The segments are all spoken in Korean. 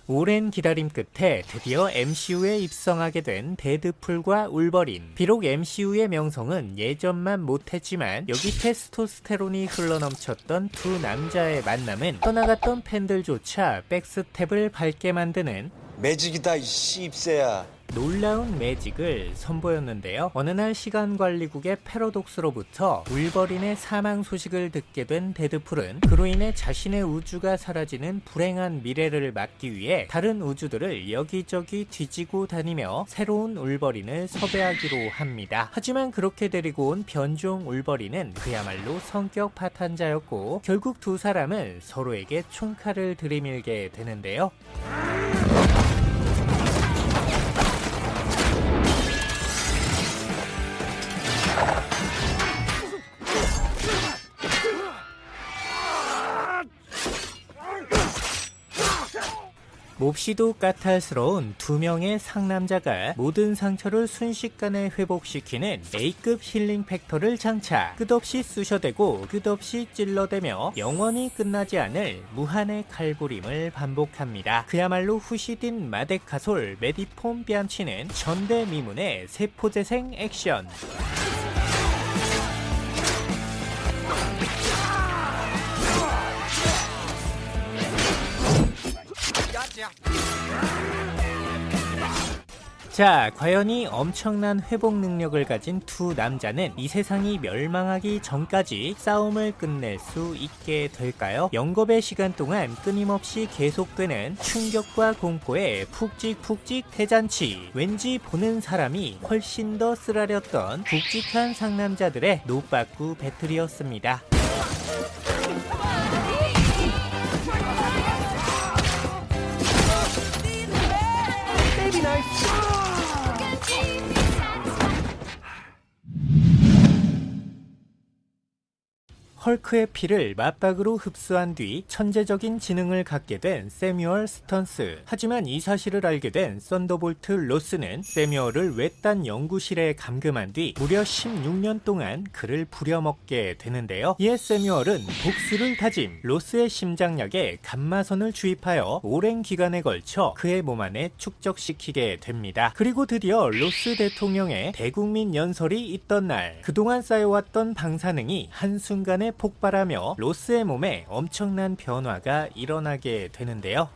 오랜 기다림 끝에 드디어 MCU에 입성하게 된 데드풀과 울버린. 비록 MCU의 명성은 예전만 못했지만 여기 테스토스테론이 흘러넘쳤던 두 남자의 만남은 떠나갔던 팬들조차 백스텝을 밟게 만드는 매직이다 이 씹새야. 놀라운 매직을 선보였는데요. 어느 날 시간관리국의 패러독스로부터 울버린의 사망 소식을 듣게 된 데드풀은 그로 인해 자신의 우주가 사라지는 불행한 미래를 막기 위해 다른 우주들을 여기저기 뒤지고 다니며 새로운 울버린을 섭외하기로 합니다. 하지만 그렇게 데리고 온 변종 울버린은 그야말로 성격 파탄자였고 결국 두 사람은 서로에게 총칼을 들이밀게 되는데요. 몹시도 까탈스러운 두 명의 상남자가 모든 상처를 순식간에 회복시키는 A급 힐링 팩터를 장착. 끝없이 쑤셔대고 끝없이 찔러대며 영원히 끝나지 않을 무한의 칼부림을 반복합니다. 그야말로 후시딘 마데카솔 메디폼 뺨치는 전대미문의 세포재생 액션. 자, 과연 이 엄청난 회복 능력을 가진 두 남자는 이 세상이 멸망하기 전까지 싸움을 끝낼 수 있게 될까요? 영겁의 시간 동안 끊임없이 계속되는 충격과 공포의 푹직푹직 대잔치. 왠지 보는 사람이 훨씬 더 쓰라렸던 굵직한 상남자들의 노빠꾸 배틀이었습니다. 헐크의 피를 맞박으로 흡수한 뒤 천재적인 지능을 갖게 된 세뮤얼 스턴스. 하지만 이 사실을 알게 된 썬더볼트 로스는 세뮤얼을 외딴 연구실에 감금한 뒤 무려 16년 동안 그를 부려먹게 되는데요. 이에 세뮤얼은 복수를 다짐, 로스의 심장약에 감마선을 주입하여 오랜 기간에 걸쳐 그의 몸 안에 축적시키게 됩니다. 그리고 드디어 로스 대통령의 대국민 연설이 있던 날, 그동안 쌓여왔던 방사능이 한순간에 폭발하며 로스의 몸에 엄청난 변화가 일어나게 되는데요.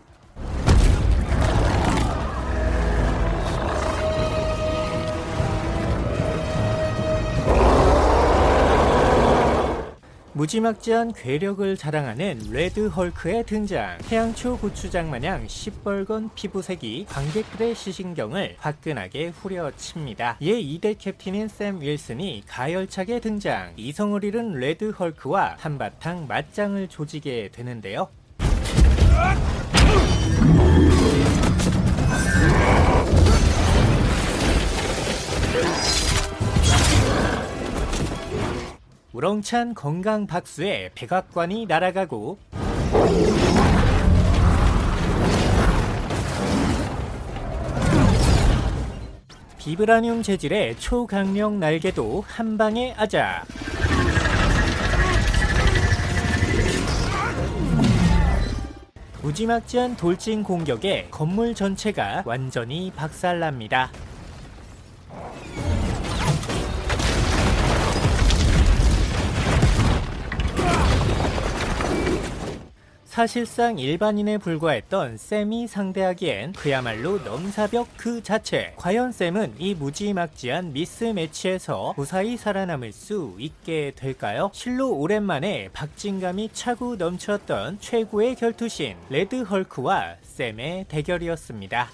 무지막지한 괴력을 자랑하는 레드 헐크의 등장. 태양초 고추장 마냥 시뻘건 피부색이 관객들의 시신경을 화끈하게 후려칩니다. 이에 2대 캡틴인 샘 윌슨이 가열차게 등장. 이성을 잃은 레드 헐크와 한바탕 맞짱을 조지게 되는데요. 우렁찬 건강 박수에 백악관이 날아가고 비브라늄 재질의 초강력 날개도 한방에 아자. 무지막지한 돌진 공격에 건물 전체가 완전히 박살납니다. 사실상 일반인에 불과했던 샘이 상대하기엔 그야말로 넘사벽 그 자체. 과연 샘은 이 무지막지한 미스매치에서 무사히 살아남을 수 있게 될까요? 실로 오랜만에 박진감이 차고 넘쳤던 최고의 결투신 레드 헐크와 샘의 대결이었습니다.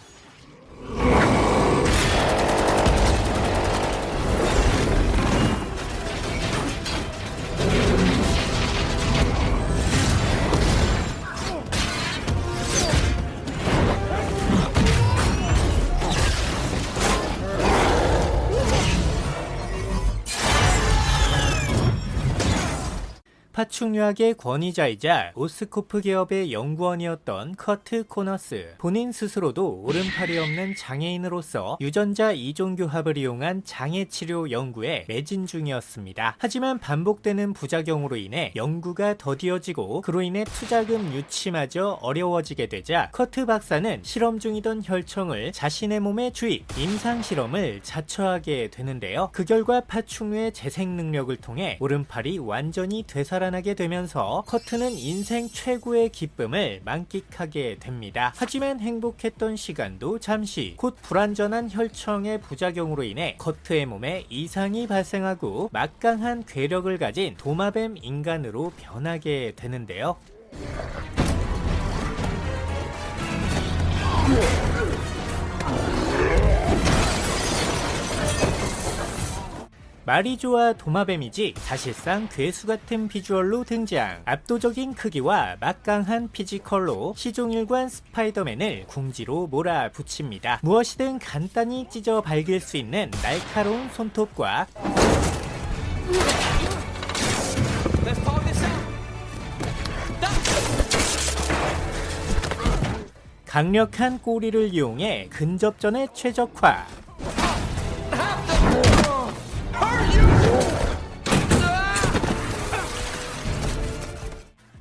파충류학의 권위자이자 오스코프 기업의 연구원이었던 커트 코너스. 본인 스스로도 오른팔이 없는 장애인으로서 유전자 이종 교합을 이용한 장애 치료 연구에 매진 중이었습니다. 하지만 반복되는 부작용으로 인해 연구가 더디어지고 그로 인해 투자금 유치마저 어려워지게 되자 커트 박사는 실험 중이던 혈청을 자신의 몸에 주입, 임상 실험을 자처하게 되는데요. 그 결과 파충류의 재생 능력을 통해 오른팔이 완전히 되살아나게 되면서 커트는 인생 최고의 기쁨을 만끽하게 됩니다. 하지만 행복했던 시간도 잠시, 곧 불완전한 혈청의 부작용으로 인해 커트의 몸에 이상이 발생하고 막강한 괴력을 가진 도마뱀 인간으로 변하게 되는데요. 말이 좋아 도마뱀이지 사실상 괴수 같은 비주얼로 등장. 압도적인 크기와 막강한 피지컬로 시종일관 스파이더맨을 궁지로 몰아붙입니다. 무엇이든 간단히 찢어 발길 수 있는 날카로운 손톱과 강력한 꼬리를 이용해 근접전에 최적화.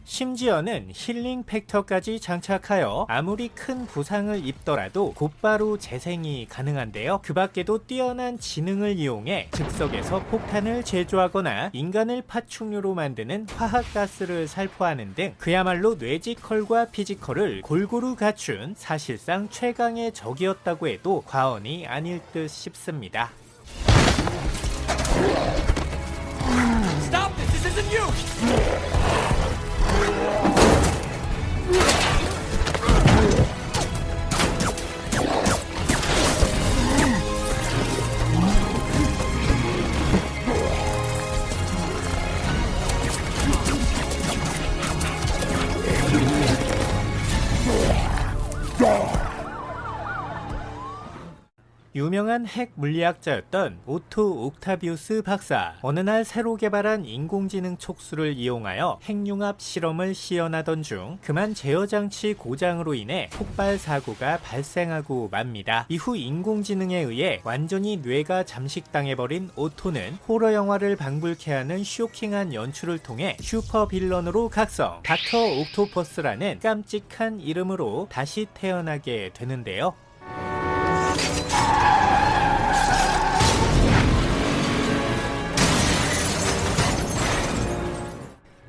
심지어는 힐링 팩터까지 장착하여 아무리 큰 부상을 입더라도 곧바로 재생이 가능한데요. 그 밖에도 뛰어난 지능을 이용해 즉석에서 폭탄을 제조하거나 인간을 파충류로 만드는 화학가스를 살포하는 등 그야말로 뇌지컬과 피지컬을 골고루 갖춘 사실상 최강의 적이었다고 해도 과언이 아닐 듯 싶습니다. Stop this! This isn't you! 유명한 핵 물리학자였던 오토 옥타비우스 박사. 어느 날 새로 개발한 인공지능 촉수를 이용하여 핵융합 실험을 시연하던 중 그만 제어장치 고장으로 인해 폭발 사고가 발생하고 맙니다. 이후 인공지능에 의해 완전히 뇌가 잠식당해버린 오토는 호러 영화를 방불케 하는 쇼킹한 연출을 통해 슈퍼 빌런으로 각성. 닥터 옥토퍼스라는 깜찍한 이름으로 다시 태어나게 되는데요.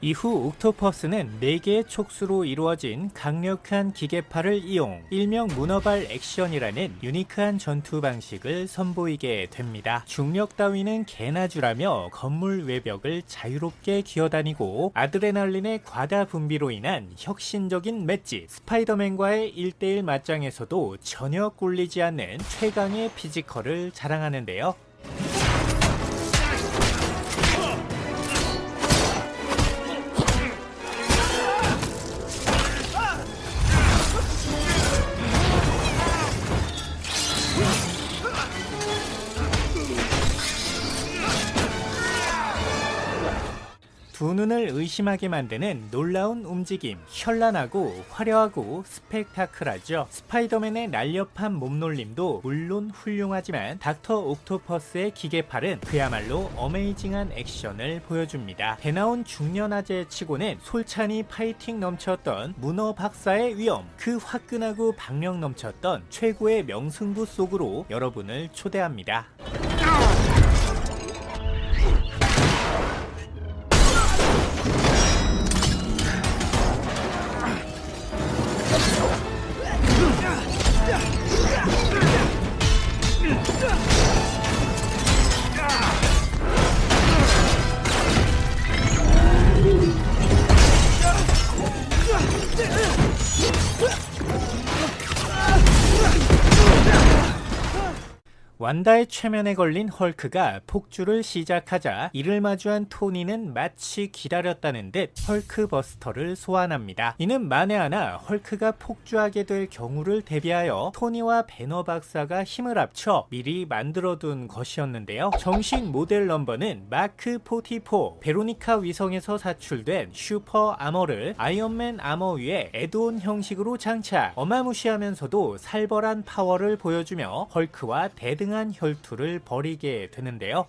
이후 옥토퍼스는 4개의 촉수로 이루어진 강력한 기계팔을 이용 일명 문어발 액션이라는 유니크한 전투 방식을 선보이게 됩니다. 중력 따위는 개나 주라며 건물 외벽을 자유롭게 기어다니고 아드레날린의 과다 분비로 인한 혁신적인 맷집, 스파이더맨과의 1대1 맞짱에서도 전혀 꿀리지 않는 최강의 피지컬을 자랑하는데요. 두 눈을 의심하게 만드는 놀라운 움직임, 현란하고 화려하고 스펙타클하죠. 스파이더맨의 날렵한 몸놀림도 물론 훌륭하지만 닥터 옥토퍼스의 기계팔은 그야말로 어메이징한 액션을 보여줍니다. 대나온 중년아재 치고는 솔찬히 파이팅 넘쳤던 문어 박사의 위엄, 그 화끈하고 박력 넘쳤던 최고의 명승부 속으로 여러분을 초대합니다. 완다의 최면에 걸린 헐크가 폭주를 시작하자 이를 마주한 토니는 마치 기다렸다는 듯 헐크 버스터를 소환합니다. 이는 만에 하나 헐크가 폭주하게 될 경우를 대비하여 토니와 배너 박사가 힘을 합쳐 미리 만들어둔 것이었는데요. 정식 모델 넘버는 마크 44, 베로니카 위성에서 사출된 슈퍼 아머를 아이언맨 아머 위에 애드온 형식으로 장착. 어마무시하면서도 살벌한 파워를 보여주며 헐크와 대등한 혈투를 벌이게 되는데요.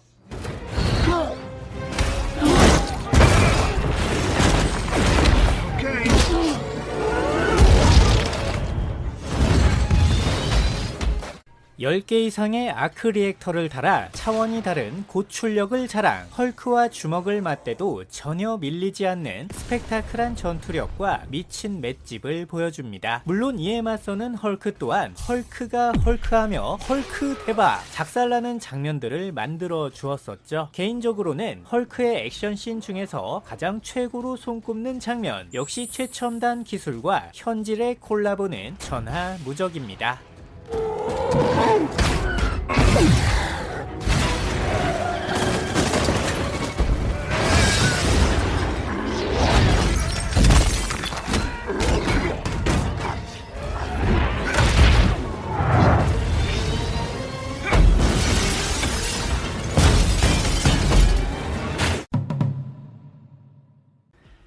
(10개) 이상의 아크 리액터를 달아 차원이 다른 고출력을 자랑. 헐크와 주먹을 맞대도 전혀 밀리지 않는 스펙타클한 전투력과 미친 맷집을 보여줍니다. 물론 이에 맞서는 헐크 또한 헐크가 헐크하며 헐크 대박 작살나는 장면들을 만들어 주었었죠. 개인적으로는 헐크의 액션씬 중에서 가장 최고로 손꼽는 장면, 역시 최첨단 기술과 현질의 콜라보는 천하무적입니다.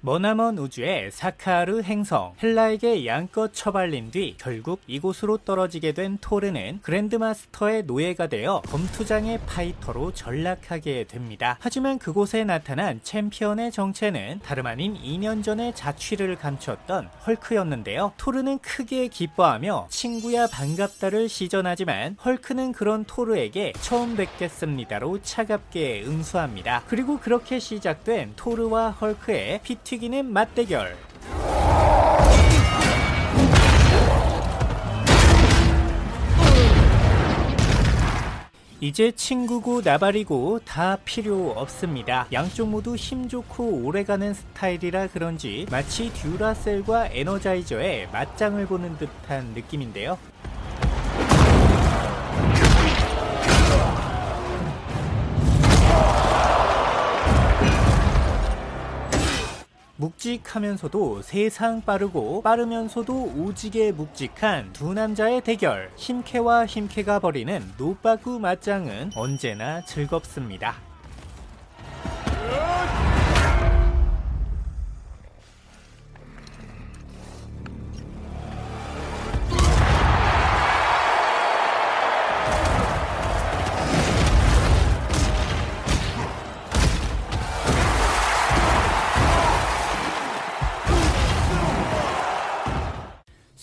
머나먼 우주의 사카르 행성, 헬라에게 양껏 처발린 뒤 결국 이곳으로 떨어지게 된 토르는 그랜드마스터의 노예가 되어 검투장의 파이터로 전락하게 됩니다. 하지만 그곳에 나타난 챔피언의 정체는 다름 아닌 2년 전에 자취를 감췄던 헐크였는데요. 토르는 크게 기뻐하며 친구야 반갑다를 시전하지만 헐크는 그런 토르에게 처음 뵙겠습니다로 차갑게 응수합니다. 그리고 그렇게 시작된 토르와 헐크의 피 튀기는 맞대결. 이제 친구고 나발이고 다 필요 없습니다. 양쪽 모두 힘 좋고 오래가는 스타일이라 그런지 마치 듀라셀과 에너자이저의 맞짱을 보는 듯한 느낌인데요. 묵직하면서도 세상 빠르고 빠르면서도 오지게 묵직한 두 남자의 대결. 힘캐와 힘캐가 벌이는 노빠구 맞짱은 언제나 즐겁습니다.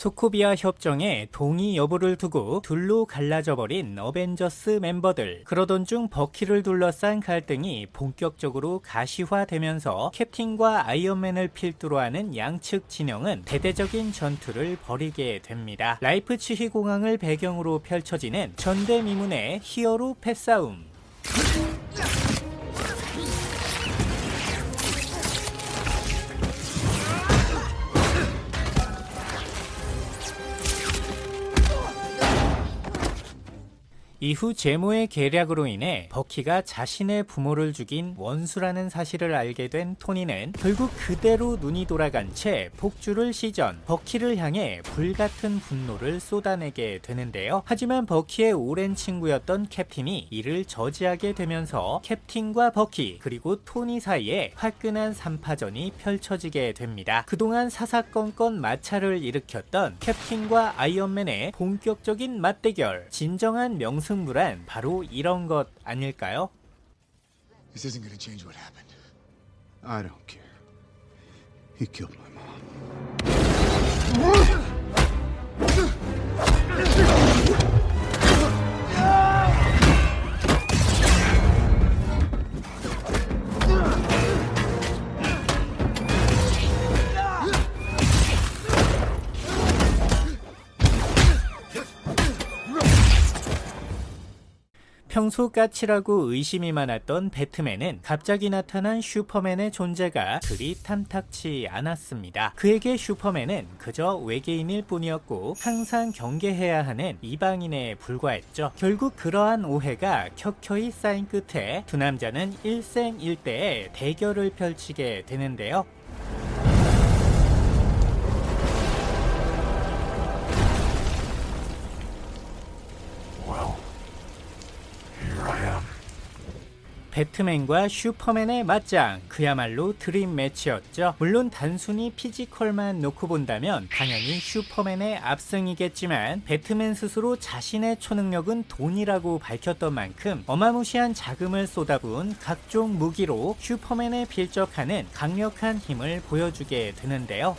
소코비아 협정에 동의 여부를 두고 둘로 갈라져버린 어벤져스 멤버들. 그러던 중 버키를 둘러싼 갈등이 본격적으로 가시화되면서 캡틴과 아이언맨을 필두로 하는 양측 진영은 대대적인 전투를 벌이게 됩니다. 라이프치히 공항을 배경으로 펼쳐지는 전대미문의 히어로 패싸움. 이후 제모의 계략으로 인해 버키가 자신의 부모를 죽인 원수라는 사실을 알게 된 토니는 결국 그대로 눈이 돌아간 채 폭주를 시전, 버키를 향해 불같은 분노를 쏟아내게 되는데요. 하지만 버키의 오랜 친구였던 캡틴이 이를 저지하게 되면서 캡틴과 버키 그리고 토니 사이에 화끈한 3파전이 펼쳐지게 됩니다. 그동안 사사건건 마찰을 일으켰던 캡틴과 아이언맨의 본격적인 맞대결. 진정한 명승부란 바로 이런 것 아닐까요? This isn't gonna change what happened. I don't care. He killed my mom. 평소 까칠하고 의심이 많았던 배트맨은 갑자기 나타난 슈퍼맨의 존재가 그리 탐탁치 않았습니다. 그에게 슈퍼맨은 그저 외계인일 뿐이었고 항상 경계해야 하는 이방인에 불과했죠. 결국 그러한 오해가 켜켜이 쌓인 끝에 두 남자는 일생일대의 대결을 펼치게 되는데요. 배트맨과 슈퍼맨의 맞짱, 그야말로 드림 매치였죠. 물론 단순히 피지컬만 놓고 본다면 당연히 슈퍼맨의 압승이겠지만 배트맨 스스로 자신의 초능력은 돈이라고 밝혔던 만큼 어마무시한 자금을 쏟아부은 각종 무기로 슈퍼맨에 필적하는 강력한 힘을 보여주게 되는데요.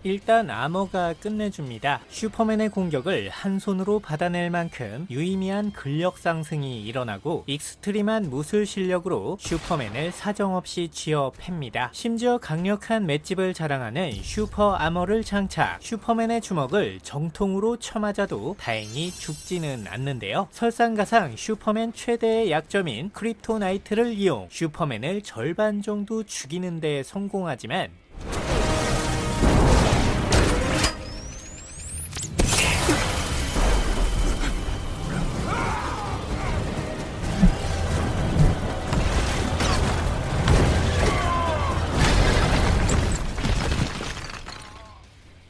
일단 아머가 끝내줍니다. 슈퍼맨의 공격을 한 손으로 받아낼 만큼 유의미한 근력 상승이 일어나고 익스트림한 무술 실력으로 슈퍼맨을 사정없이 쥐어 팹니다. 심지어 강력한 맷집을 자랑하는 슈퍼 아머를 장착, 슈퍼맨의 주먹을 정통으로 쳐맞아도 다행히 죽지는 않는데요. 설상가상 슈퍼맨 최대의 약점인 크립토나이트를 이용 슈퍼맨을 절반 정도 죽이는 데 성공하지만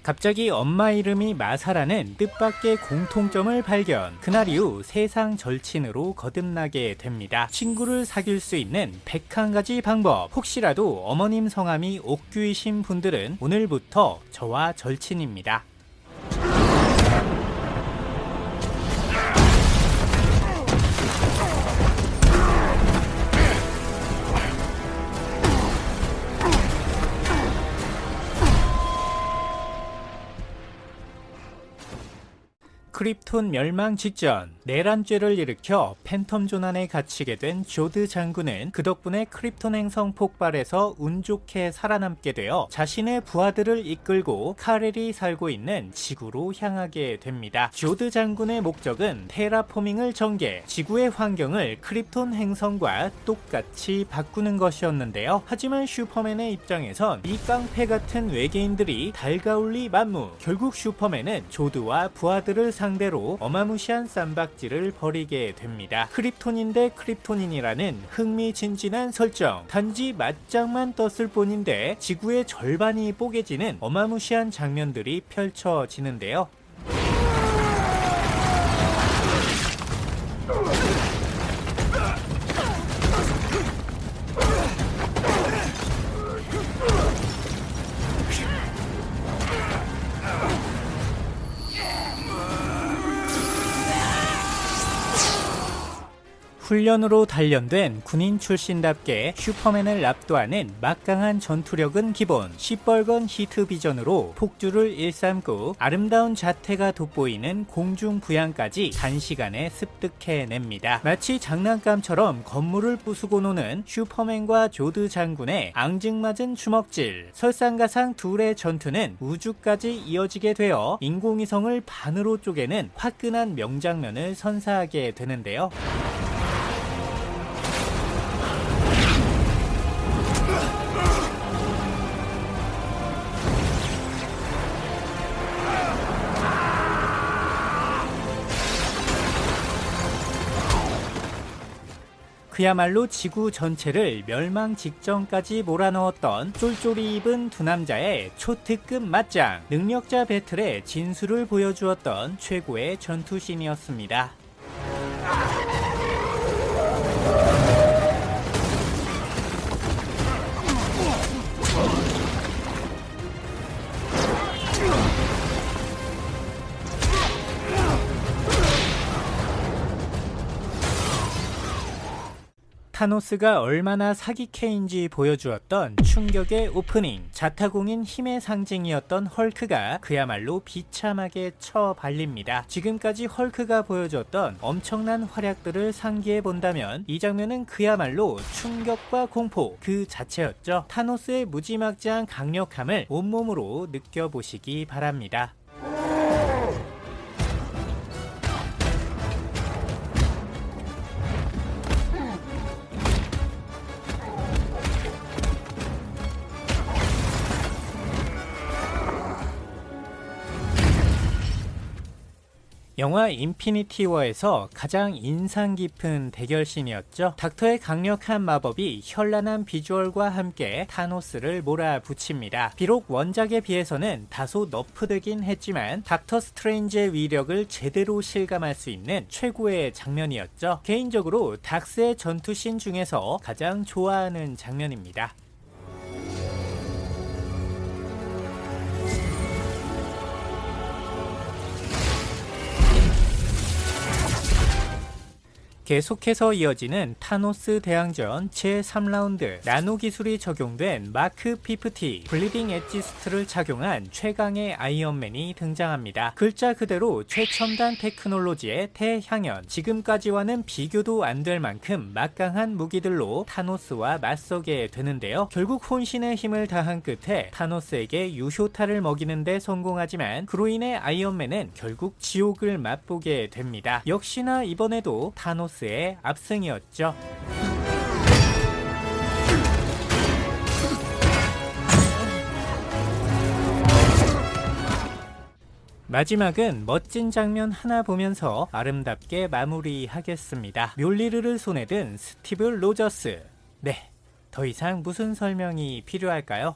갑자기 엄마 이름이 마사라는 뜻밖의 공통점을 발견. 그날 이후 세상 절친으로 거듭나게 됩니다. 친구를 사귈 수 있는 101가지 방법. 혹시라도 어머님 성함이 옥규이신 분들은 오늘부터 저와 절친입니다. 크립톤 멸망 직전 내란죄를 일으켜 팬텀존 안에 갇히게 된 조드 장군은 그 덕분에 크립톤 행성 폭발에서 운 좋게 살아남게 되어 자신의 부하들을 이끌고 카렐이 살고 있는 지구로 향하게 됩니다. 조드 장군의 목적은 테라포밍을 전개, 지구의 환경을 크립톤 행성과 똑같이 바꾸는 것이었는데요. 하지만 슈퍼맨의 입장에선 이 깡패 같은 외계인들이 달가울리 만무. 결국 슈퍼맨은 조드와 부하들을 상대로 어마무시한 쌈박질을 벌이게 됩니다. 크립톤인 대 크립토닌이라는 흥미진진한 설정. 단지 맞짱만 떴을 뿐인데 지구의 절반이 뽀개지는 어마무시한 장면들이 펼쳐지는데요. 훈련으로 단련된 군인 출신답게 슈퍼맨을 압도하는 막강한 전투력은 기본, 시뻘건 히트 비전으로 폭주를 일삼고 아름다운 자태가 돋보이는 공중 부양까지 단시간에 습득해냅니다. 마치 장난감처럼 건물을 부수고 노는 슈퍼맨과 조드 장군의 앙증맞은 주먹질. 설상가상 둘의 전투는 우주까지 이어지게 되어 인공위성을 반으로 쪼개는 화끈한 명장면을 선사하게 되는데요. 그야말로 지구 전체를 멸망 직전까지 몰아넣었던 쫄쫄이 입은 두 남자의 초특급 맞짱, 능력자 배틀의 진수를 보여주었던 최고의 전투씬이었습니다. 타노스가 얼마나 사기캐인지 보여주었던 충격의 오프닝. 자타공인 힘의 상징이었던 헐크가 그야말로 비참하게 처발립니다. 지금까지 헐크가 보여줬던 엄청난 활약들을 상기해 본다면 이 장면은 그야말로 충격과 공포 그 자체였죠. 타노스의 무지막지한 강력함을 온몸으로 느껴보시기 바랍니다. 영화 인피니티 워에서 가장 인상 깊은 대결신이었죠. 닥터의 강력한 마법이 현란한 비주얼과 함께 타노스를 몰아붙입니다. 비록 원작에 비해서는 다소 너프되긴 했지만 닥터 스트레인지의 위력을 제대로 실감할 수 있는 최고의 장면이었죠. 개인적으로 닥스의 전투신 중에서 가장 좋아하는 장면입니다. 계속해서 이어지는 타노스 대항전 제3라운드. 나노 기술이 적용된 마크 50 블리딩 엣지스트를 착용한 최강의 아이언맨이 등장합니다. 글자 그대로 최첨단 테크놀로지의 대향연. 지금까지와는 비교도 안 될 만큼 막강한 무기들로 타노스와 맞서게 되는데요. 결국 혼신의 힘을 다한 끝에 타노스에게 유효타를 먹이는 데 성공하지만 그로 인해 아이언맨은 결국 지옥을 맛보게 됩니다. 역시나 이번에도 타노스의 압승이었죠. 마지막은 멋진 장면 하나 보면서 아름답게 마무리하겠습니다. 묠리르를 손에 든 스티브 로저스. 네, 더 이상 무슨 설명이 필요할까요?